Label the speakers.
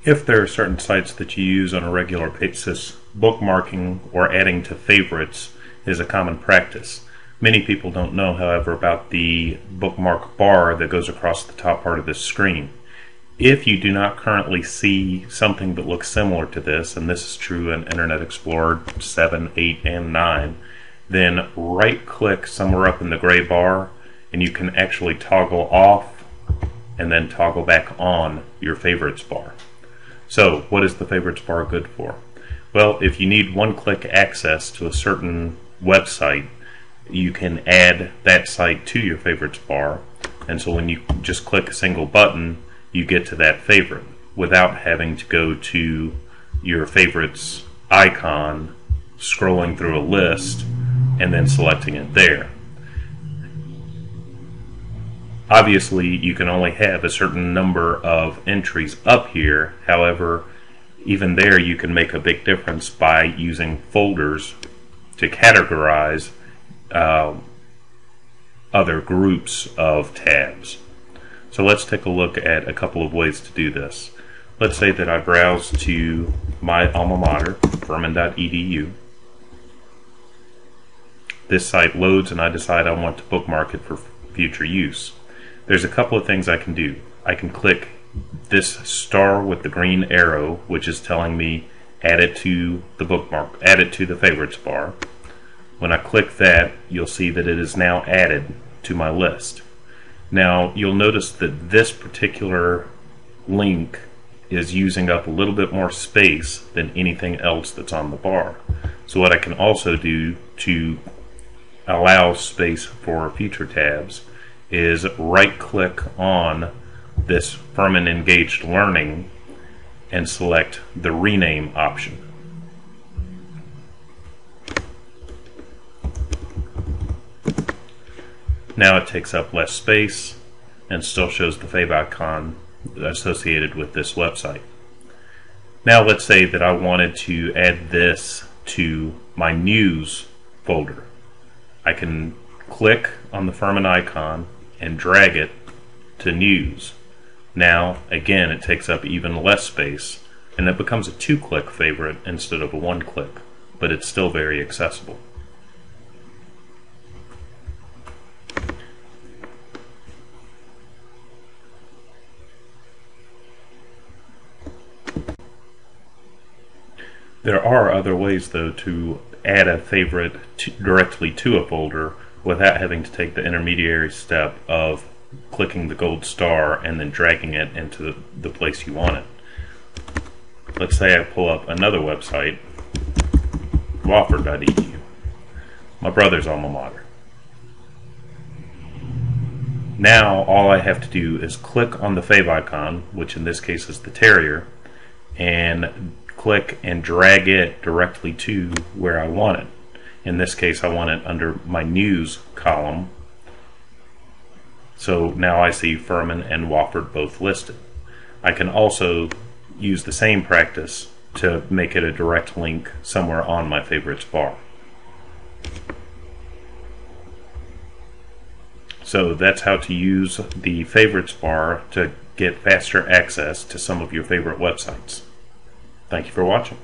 Speaker 1: If there are certain sites that you use on a regular basis, bookmarking or adding to favorites is a common practice. Many people don't know, however, about the bookmark bar that goes across the top part of this screen. If you do not currently see something that looks similar to this, and this is true in Internet Explorer 7, 8, and 9, then right-click somewhere up in the gray bar, and you can actually toggle off and then toggle back on your favorites bar. So, what is the favorites bar good for? Well, if you need one-click access to a certain website, you can add that site to your favorites bar, and so when you just click a single button, you get to that favorite without having to go to your favorites icon, scrolling through a list, and then selecting it there. Obviously, you can only have a certain number of entries up here. However, even there you can make a big difference by using folders to categorize other groups of tabs. So let's take a look at a couple of ways to do this. Let's say that I browse to my alma mater, furman.edu. This site loads and I decide I want to bookmark it for future use. There's a couple of things I can do. I can click this star with the green arrow, which is telling me add it to the bookmark, add it to the favorites bar. When I click that, you'll see that it is now added to my list. Now you'll notice that this particular link is using up a little bit more space than anything else that's on the bar. So what I can also do to allow space for future tabs is right-click on this Furman Engaged Learning and select the rename option. Now it takes up less space and still shows the fav icon associated with this website. Now let's say that I wanted to add this to my news folder. I can click on the Furman icon and drag it to news. Now again it takes up even less space and it becomes a two-click favorite instead of a one-click, but it's still very accessible. There are other ways though to add a favorite directly to a folder without having to take the intermediary step of clicking the gold star and then dragging it into the place you want it. Let's say I pull up another website, wofford.edu, my brother's alma mater. Now all I have to do is click on the fav icon, which in this case is the terrier, and click and drag it directly to where I want it. In this case I want it under my news column. So now I see Furman and Wofford both listed. I can also use the same practice to make it a direct link somewhere on my favorites bar. So that's how to use the favorites bar to get faster access to some of your favorite websites. Thank you for watching.